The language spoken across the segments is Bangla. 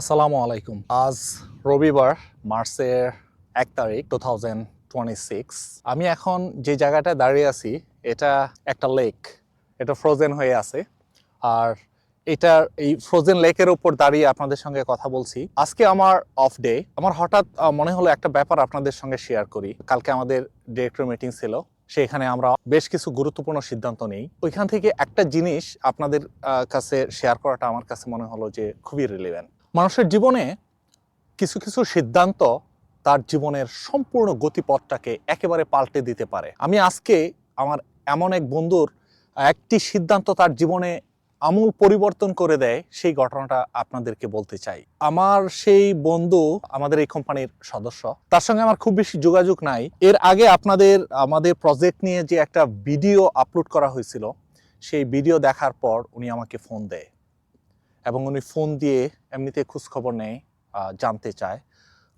আসসালামু আলাইকুম। আজ রবিবার মার্চের 1 তারিখ 2026। আমি এখন যে জায়গাটায় দাঁড়িয়ে আছি এটা একটা লেক। এটা ফ্রোজেন হয়ে আছে। আর এই ফ্রোজেন লেকের উপর দাঁড়িয়ে আপনাদের সঙ্গে কথা বলছি। আজকে আমার অফ ডে। আমার হঠাৎ মনে হলো একটা ব্যাপার আপনাদের সঙ্গে শেয়ার করি। কালকে আমাদের ডিরেক্টর মিটিং ছিল, সেখানে আমরা বেশ কিছু গুরুত্বপূর্ণ সিদ্ধান্ত নেই। ওইখান থেকে একটা জিনিস আপনাদের কাছে শেয়ার করাটা আমার কাছে মনে হলো যে খুবই রিলেভেন্ট। মানুষের জীবনে কিছু কিছু সিদ্ধান্ত তার জীবনের সম্পূর্ণ গতিপথটাকে একেবারে পাল্টে দিতে পারে। আমি আজকে আমার এমন এক বন্ধুর একটি সিদ্ধান্ত তার জীবনে আমূল পরিবর্তন করে দেয়, সেই ঘটনাটা আপনাদেরকে বলতে চাই। আমার সেই বন্ধু আমাদের এই কোম্পানির সদস্য, তার সঙ্গে আমার খুব বেশি যোগাযোগ নাই। এর আগে আমাদের প্রজেক্ট নিয়ে যে একটা ভিডিও আপলোড করা হয়েছিল, সেই ভিডিও দেখার পর উনি আমাকে ফোন দেয় এবং উনি ফোন দিয়ে এমনিতে খোঁজখবর নেয়, জানতে চায়।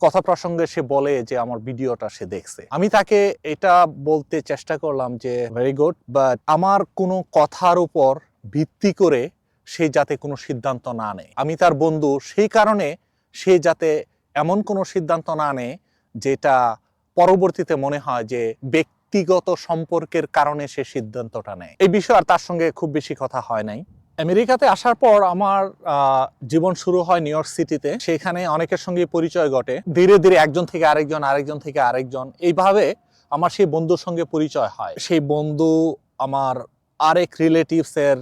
কথা প্রসঙ্গে সে বলে যে আমার ভিডিওটা সে দেখছে। আমি তাকে এটা বলতে চেষ্টা করলাম যে ভেরি গুড, বাট আমার কোনো কথার উপর ভিত্তি করে সে যাতে কোনো সিদ্ধান্ত না নেয়। আমি তার বন্ধু, সেই কারণে সে যাতে এমন কোনো সিদ্ধান্ত না নেয় যেটা পরবর্তীতে মনে হয় যে ব্যক্তিগত সম্পর্কের কারণে সে সিদ্ধান্তটা নেয়। এই বিষয়ে আর তার সঙ্গে খুব বেশি কথা হয় নাই। আমেরিকাতে আসার পর আমার জীবন শুরু হয় নিউ ইয়র্ক সিটিতে। সেখানে অনেকের সঙ্গে পরিচয় ঘটে। ধীরে ধীরে একজন থেকে আরেকজন, আরেকজন থেকে আরেকজন, এইভাবে আমার সেই বন্ধুর সঙ্গে পরিচয় হয়। সেই বন্ধু আমার আরেক রিলেটিভসের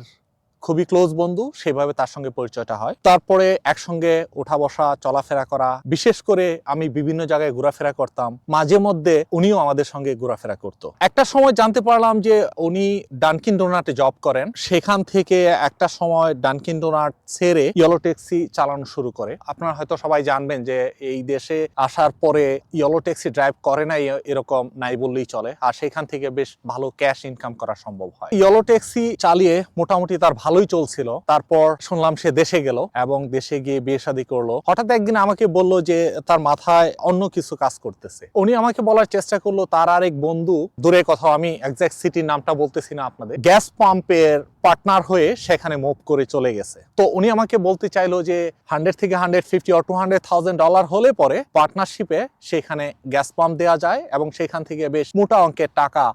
খুবই ক্লোজ বন্ধু, সেভাবে তার সঙ্গে পরিচয়টা হয়। তারপরে একসঙ্গে ওঠা বসা, চলাফেরা করা, বিশেষ করে আমি বিভিন্ন জায়গায় ঘোরাফেরা করতাম, মাঝে মধ্যে উনিও আমাদের সঙ্গে ঘোরাফেরা করতো। একটা সময় জানতে পারলাম যে উনি ডানকিন ডোনাটে জব করেন। সেখান থেকে একটা সময় ডানকিন ডোনাট ছেড়ে ইয়েলো ট্যাক্সি চালানো শুরু করে। আপনারা হয়তো সবাই জানবেন যে এই দেশে আসার পরে ইয়েলো ট্যাক্সি ড্রাইভ করে নাই এরকম নাই বললেই চলে, আর সেখান থেকে বেশ ভালো ক্যাশ ইনকাম করা সম্ভব হয়। ইয়েলো ট্যাক্সি চালিয়ে মোটামুটি তার ভালোই চলছিল। তারপর শুনলাম সে দেশে গেল এবং দেশে গিয়ে বিয়ে শাদী করলো। হঠাৎ একদিন আমাকে বলল যে তার মাথায় অন্য কিছু কাজ করতেছে। উনি আমাকে বলার চেষ্টা করলো তার আরেক বন্ধু, দূরে কথা, আমি এক্সাক্ট সিটির নামটা বলতেছি না আপনাদের, গ্যাস পাম্পের পার্টনার হয়ে সেখানে মুভ করে চলে গেছে। তো উনি আমাকে বলতে চাইলো যে 100 থেকে 150 or $200,000 হলে পরে পার্টনারশিপে সেখানে গ্যাস পাম্প দেওয়া যায় এবং সেখান থেকে বেশ মোটা অঙ্কের টাকা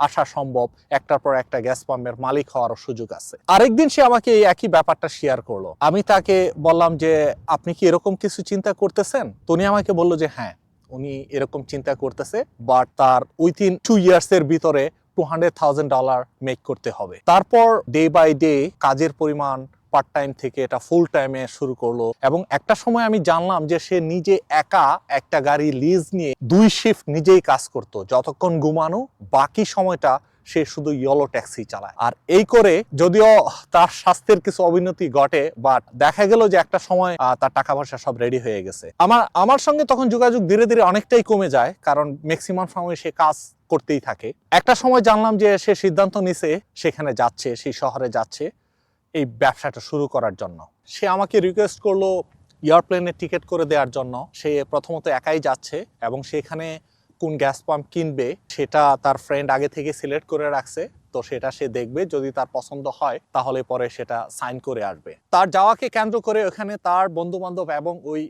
আসা সম্ভব, একটার পর একটা গ্যাস পাম্পের মালিক হওয়ার সুযোগ আছে। আরেকদিন সে আমাকে এই একই ব্যাপারটা শেয়ার করলো। আমি তাকে বললাম যে আপনি কি এরকম কিছু চিন্তা করতেছেন? তো উনি আমাকে বললো যে হ্যাঁ, উনি এরকম চিন্তা করতেছে, বাট তার উইথিন 2 years এর ভিতরে $200,000 মেক করতে হবে। তারপর ডে বাই ডে কাজের পরিমাণ পার্ট টাইম থেকে এটা ফুল টাইমে শুরু করলো এবং একটা সময় আমি জানলাম যে সে নিজে একা একটা গাড়ি লিজ নিয়ে 2 শিফট নিজেই কাজ করতো। যতক্ষণ ঘুমানো, বাকি সময়টা সে শুধু ইয়েলো ট্যাক্সি চালায়। আর এই করে যদিও তার স্বাস্থ্যের কিছু অবনতি ঘটে, বাট দেখা গেল যে একটা সময় তার টাকা পয়সা সব রেডি হয়ে গেছে। আমার সঙ্গে তখন যোগাযোগ ধীরে ধীরে অনেকটাই কমে যায়, কারণ ম্যাক্সিমাম সময় সে কাজ করতেই থাকে। একটা সময় জানলাম যে সে সিদ্ধান্ত নিছে সেখানে যাচ্ছে, সেই শহরে যাচ্ছে এই ব্যবসাটা শুরু করার জন্য। সে আমাকে রিকোয়েস্ট করলো এয়ারপ্লেনের টিকিট করে দেওয়ার জন্য। সে প্রথমত একাই যাচ্ছে এবং সেখানে কোন গ্যাস পাম্প কিনবে সেটা তার ফ্রেন্ড আগে থেকে সিলেক্ট করে রাখছে। তো সেটা সে দেখবে, যদি তার পছন্দ হয় তাহলে পরে সেটা সাইন করে আসবে। তার যাওয়াকে কেন্দ্র করে ওখানে তার বন্ধু বান্ধব এবং ওই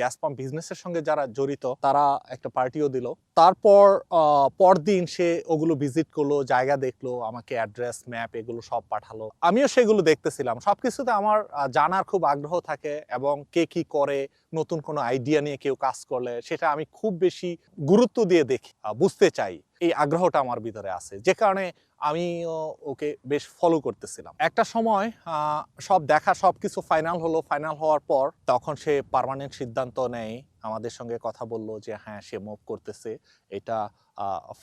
গ্যাস পাম্প বিজনেসের সঙ্গে যারা জড়িত তারা একটা পার্টিও দিল। তারপর পরদিন সে ওগুলো ভিজিট করলো, জায়গা দেখলো, আমাকে অ্যাড্রেস, ম্যাপ এগুলো সব পাঠালো। আমিও সেগুলো দেখতেছিলাম। সবকিছুতে আমার জানার খুব আগ্রহ থাকে এবং কে কি করে, নতুন কোনো আইডিয়া নিয়ে কেউ কাজ করলে সেটা আমি খুব বেশি গুরুত্ব দিয়ে দেখি, বুঝতে চাই। এই আগ্রহটা আমার ভিতরে আছে, যে কারণে আমি ওকে বেশ ফলো করতেছিলাম। একটা সময় সবকিছু ফাইনাল হলো। ফাইনাল হওয়ার পর তখন সে পার্মানেন্ট সিদ্ধান্ত নেয়, আমাদের সঙ্গে কথা বললো যে হ্যাঁ সে মুভ করতেছে। এটা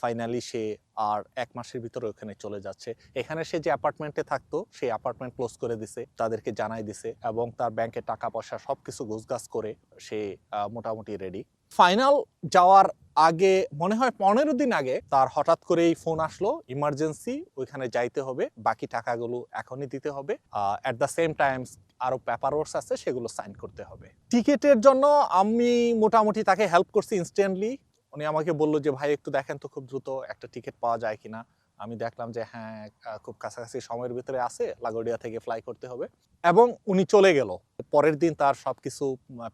ফাইনালি সে আর 1 মাসের ভিতরে ওখানে চলে যাচ্ছে। এখানে সে যে অ্যাপার্টমেন্টে থাকতো সেই অ্যাপার্টমেন্ট ক্লোজ করে দিছে, তাদেরকে জানাই দিছে এবং তার ব্যাংকে টাকা পয়সা সবকিছু গোছগাছ করে সে মোটামুটি রেডি। ফাইনাল যাওয়ার আগে মনে হয় 15 দিন আগে তার হঠাৎ করেই ফোন আসলো, ইমার্জেন্সি ওইখানে যাইতে হবে, বাকি টাকাগুলো এখনই দিতে হবে, অ্যাট দ্য সেম টাইমস আরো পেপার ওয়ার্কস আছে সেগুলো সাইন করতে হবে। টিকেটের জন্য আমি মোটামুটি তাকে হেল্প করছি ইনস্ট্যান্টলি। উনি আমাকে বললো যে ভাই একটু দেখেন তো খুব দ্রুত একটা টিকিট পাওয়া যায় কিনা। আমি দেখলাম যে হ্যাঁ খুব কাছাকাছি সময়ের ভিতরে আছে, লাগোডিয়া থেকে ফ্লাই করতে হবে, এবং উনি চলে গেল। পরের দিন তার সবকিছু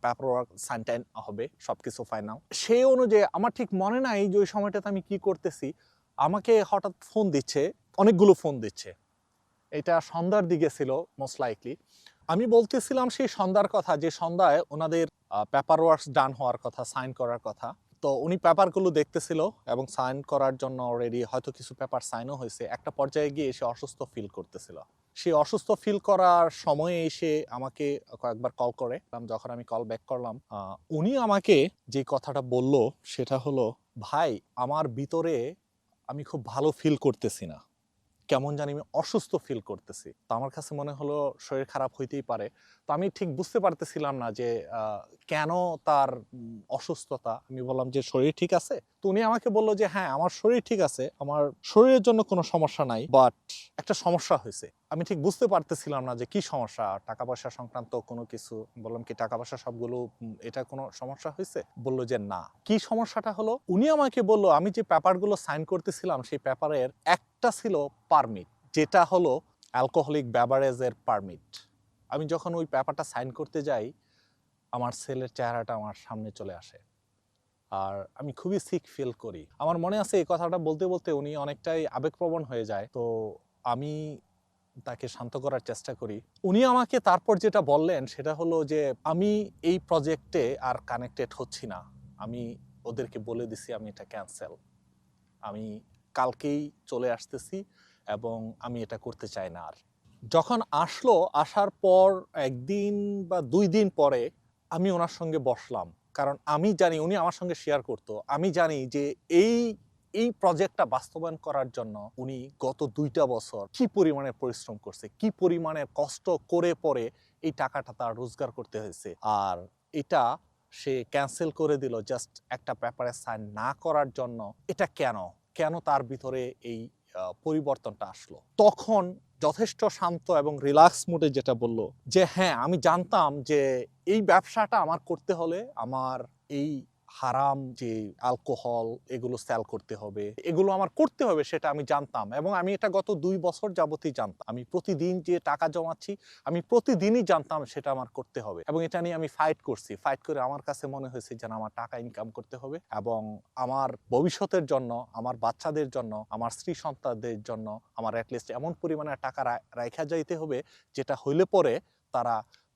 পেপার ওয়ার্ক সাইন টাইন হবে, সবকিছু ফাইনাল। সেই অনুযায়ী আমার ঠিক মনে নাই যে ওই সময়টাতে আমি কি করতেছি। আমাকে হঠাৎ ফোন দিচ্ছে, অনেকগুলো ফোন দিচ্ছে। এটা সন্ধ্যার দিকে ছিল মোস্ট লাইকলি। আমি বলতেছিলাম সেই সন্ধ্যার কথা, যে সন্ধ্যায় ওনাদের পেপার ওয়ার্কস ডান হওয়ার কথা, সাইন করার কথা। তো উনি পেপারগুলো দেখতেছিল এবং সাইন করার জন্য অলরেডি হয়তো কিছু পেপার সাইনও হয়েছে। একটা পর্যায়ে গিয়ে এসে অসুস্থ ফিল করতেছিল। সেই অসুস্থ ফিল করার সময়ে এসে আমাকে কয়েকবার কল করে। যখন আমি কল ব্যাক করলাম, উনি আমাকে যে কথাটা বলল সেটা হলো, ভাই আমার ভিতরে আমি খুব ভালো ফিল করতেছি না, কেমন জানি আমি অসুস্থ ফিল করতেছি। তো আমার কাছে মনে হলো শরীর খারাপ হইতেই পারে। তো আমি ঠিক বুঝতে পারতেছিলাম না যে কেন তার অসুস্থতা। আমি বললাম যে শরীর ঠিক আছে? তো উনি আমাকে বললো যে হ্যাঁ আমার শরীর ঠিক আছে, আমার শরীরের জন্য কোনো সমস্যা নাই, বাট একটা সমস্যা হয়েছে। আমি ঠিক বুঝতে পারতেছিলাম না যে কি সমস্যা, টাকা পয়সা সংক্রান্ত কোনো কিছু। বললাম কি টাকা পয়সা সবগুলো এটা কোনো সমস্যা হয়েছে? বললো যে না। কি সমস্যাটা হলো? উনি আমাকে বললো আমি যে পেপারগুলো সাইন করতেছিলাম সেই পেপারের একটা ছিল পারমিট, যেটা হলো অ্যালকোহলিক বেভারেজের পারমিট। আমি যখন ওই পেপারটা সাইন করতে যাই, আমার ছেলের চেহারাটা আমার সামনে চলে আসে আর আমি খুবই সিক ফিল করি। আমার মনে আছে এই কথাটা বলতে বলতে উনি অনেকটাই আবেগপ্রবণ হয়ে যায়। তো আমি তাকে শান্ত করার চেষ্টা করি। উনি আমাকে তারপর যেটা বললেন সেটা হলো যে আমি এই প্রজেক্টে আর কানেক্টেড হচ্ছি না। আমি ওদেরকে বলে দিছি আমি এটা ক্যান্সেল, আমি কালকেই চলে আসতেছি এবং আমি এটা করতে চাই না আর। যখন আসলো, আসার পর একদিন বা 2 দিন পরে আমি ওনার সঙ্গে বসলাম, কারণ আমি জানি উনি আমার সঙ্গে শেয়ার করতো। আমি জানি যে এই প্রজেক্টটা বাস্তবায়ন করার জন্য উনি গত 2টা বছর কি পরিমাণে পরিশ্রম করছে, কি পরিমাণে কষ্ট করে পরে এই টাকাটা তার রোজগার করতে হয়েছে। আর এটা সে ক্যান্সেল করে দিল জাস্ট একটা পেপারে সাইন না করার জন্য। এটা কেন কেন তার ভিতরে এই পরিবর্তনটা আসলো? তখন যথেষ্ট শান্ত এবং রিল্যাক্স মুডে যেটা বললো যে হ্যাঁ আমি জানতাম যে এই ব্যবসাটা আমার করতে হলে আমার এই হারাম যে অ্যালকোহল এগুলো সেল করতে হবে, এগুলো আমার করতে হবে, সেটা আমি জানতাম। এবং আমি এটা গত 2 বছর যাবতই জানতাম। আমি প্রতিদিন যে টাকা জমাচ্ছি, আমি প্রতিদিনই জানতাম সেটা আমার করতে হবে। এবং এটা নিয়ে আমি ফাইট করছি। ফাইট করে আমার কাছে মনে হয়েছে যেন আমার টাকা ইনকাম করতে হবে এবং আমার ভবিষ্যতের জন্য, আমার বাচ্চাদের জন্য, আমার স্ত্রী সন্তানদের জন্য আমার অ্যাটলিস্ট এমন পরিমাণে টাকা রাখা যাইতে হবে যেটা হইলে পরে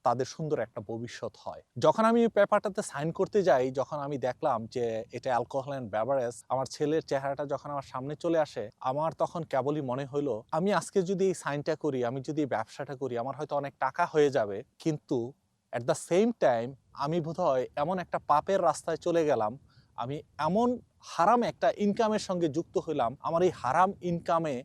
তাদের সুন্দর একটা ভবিষ্যৎ হয়। যখন আমি এই পেপারটাতে সাইন করতে যাই, যখন আমি দেখলাম যে এটা অ্যালকোহল অ্যান্ড বেভারেজ, আমার ছেলের চেহারাটা যখন আমার সামনে চলে আসে, আমার তখন কেবলই মনে হইলো আমি আজকে যদি এই সাইনটা করি, আমি যদি এই ব্যবসাটা করি, আমার হয়তো অনেক টাকা হয়ে যাবে, কিন্তু অ্যাট দ্য সেম টাইম আমি বোধহয় এমন একটা পাপের রাস্তায় চলে গেলাম। আমি এমন হারাম একটা ইনকামের সঙ্গে যুক্ত হইলাম, আমার এই হারাম ইনকামে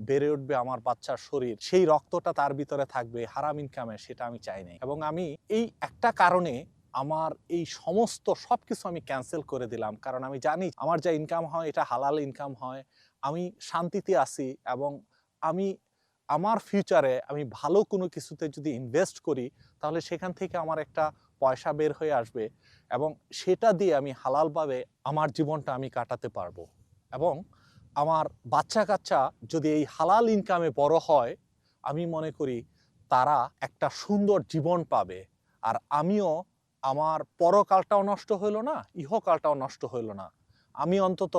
বেড়ে উঠবে আমার বাচ্চার শরীর, সেই রক্তটা তার ভিতরে থাকবে হারাম ইনকামে, সেটা আমি চাই নাই। এবং আমি এই একটা কারণে আমার এই সমস্ত সবকিছু আমি ক্যান্সেল করে দিলাম, কারণ আমি জানি আমার যা ইনকাম হয় এটা হালাল ইনকাম হয়, আমি শান্তিতে আছি এবং আমি আমার ফিউচারে আমি ভালো কোনো কিছুতে যদি ইনভেস্ট করি তাহলে সেখান থেকে আমার একটা পয়সা বের হয়ে আসবে এবং সেটা দিয়ে আমি হালালভাবে আমার জীবনটা আমি কাটাতে পারবো। এবং আমার বাচ্চা কাচ্চা যদি এই হালাল ইনকামে বড় হয়, আমি মনে করি তারা একটা সুন্দর জীবন পাবে। আর আমিও, আমার পরকালটাও নষ্ট হইল না, ইহকালটাও নষ্ট হইল না। আমি অন্তত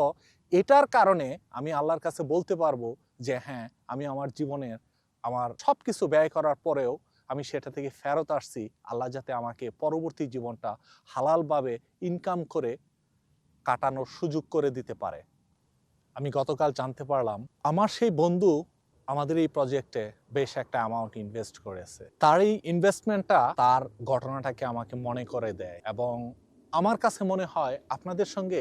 এটার কারণে আমি আল্লাহর কাছে বলতে পারবো যে হ্যাঁ আমি আমার জীবনের আমার সব কিছু ব্যয় করার পরেও আমি সেটা থেকে ফেরত আসছি। আল্লাহ যাতে আমাকে পরবর্তী জীবনটা হালালভাবে ইনকাম করে কাটানোর সুযোগ করে দিতে পারে। আমি গতকাল জানতে পারলাম আমার সেই বন্ধু আমাদের এই প্রজেক্টে বেশ একটা অ্যামাউন্ট ইনভেস্ট করেছে। তার এই ইনভেস্টমেন্টটা তার ঘটনাটাকে আমাকে মনে করে দেয় এবং আমার কাছে মনে হয় আপনাদের সঙ্গে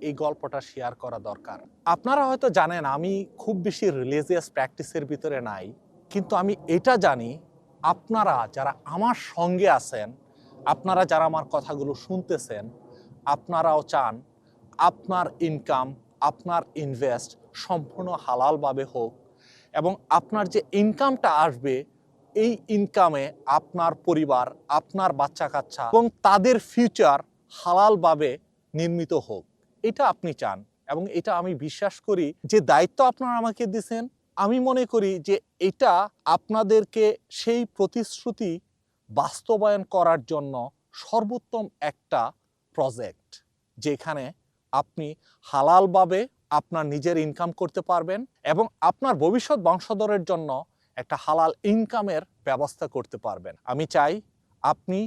এই গল্পটা শেয়ার করা দরকার। আপনারা হয়তো জানেন আমি খুব বেশি রিলিজিয়াস প্র্যাকটিসের ভিতরে নাই, কিন্তু আমি এটা জানি আপনারা যারা আমার সঙ্গে আছেন, আপনারা যারা আমার কথাগুলো শুনতেছেন, আপনারাও চান আপনার ইনকাম, আপনার ইনভেস্ট সম্পূর্ণ হালালভাবে হোক এবং আপনার যে ইনকামটা আসবে এই ইনকামে আপনার পরিবার, আপনার বাচ্চা কাচ্চা এবং তাদের ফিউচার হালালভাবে নির্মিত হোক, এটা আপনি চান। এবং এটা আমি বিশ্বাস করি যে দায়িত্ব আপনারা আমাকে দিয়েছেন, আমি মনে করি যে এটা আপনাদেরকে সেই প্রতিশ্রুতি বাস্তবায়ন করার জন্য সর্বোত্তম একটা প্রজেক্ট, যেখানে আপনি হালালভাবে আপনার নিজের ইনকাম করতে পারবেন এবং আপনার ভবিষ্যৎ বংশধরের জন্য একটা হালাল ইনকামের ব্যবস্থা করতে পারবেন। আমি চাই আপনি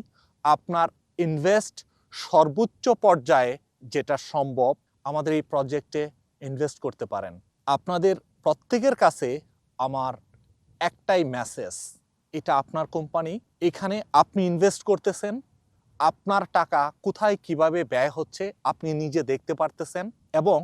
আপনার ইনভেস্ট সর্বোচ্চ পর্যায়ে যেটা সম্ভব আমাদের এই প্রজেক্টে ইনভেস্ট করতে পারেন। আপনাদের প্রত্যেকের কাছে আমার একটাই মেসেজ, এটা আপনার কোম্পানি, এখানে আপনি ইনভেস্ট করতেছেন, আপনার টাকা কোথায় কিভাবে ব্যয় হচ্ছে আপনি নিজে দেখতে পারতেছেন এবং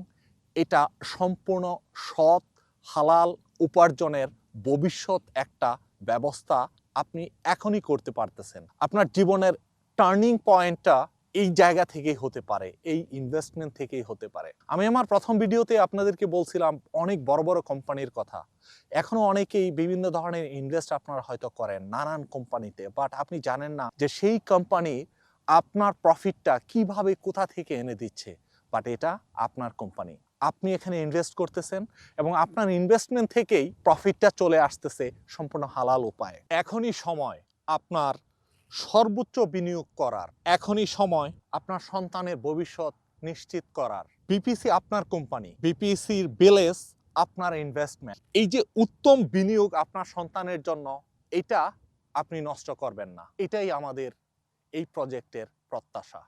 এটা সম্পূর্ণ সৎ হালাল উপার্জনের ভবিষ্যৎ একটা ব্যবস্থা আপনি এখনই করতে পারতেছেন। আপনার জীবনের টার্নিং পয়েন্টটা এই জায়গা থেকেই হতে পারে, এই ইনভেস্টমেন্ট থেকেই হতে পারে। আমি আমার প্রথম ভিডিওতে আপনাদেরকে বলছিলাম অনেক বড় বড় কোম্পানির কথা। এখনো অনেকেই বিভিন্ন ধরনের ইনভেস্ট আপনারা হয়তো করেন নানান কোম্পানিতে, বাট আপনি জানেন না যে সেই কোম্পানি আপনার প্রফিটটা কিভাবে কোথা থেকে এনে দিচ্ছে। বাট এটা আপনার কোম্পানি, আপনি এখানে ইনভেস্ট করতেছেন এবং আপনার ইনভেস্টমেন্ট থেকেই প্রফিটটা চলে আসতেছে সম্পূর্ণ হালাল উপায়ে। এখনই সময় আপনার সর্বোচ্চ বিনিয়োগ করার, এখনই সময় আপনার সন্তানের ভবিষ্যৎ নিশ্চিত করার। বিপিসি আপনার কোম্পানি, বিপিসির বিলেস আপনার ইনভেস্টমেন্ট। এই যে উত্তম বিনিয়োগ আপনার সন্তানের জন্য, এটা আপনি নষ্ট করবেন না। এটাই আমাদের এই প্রজেক্টের প্রত্যাশা।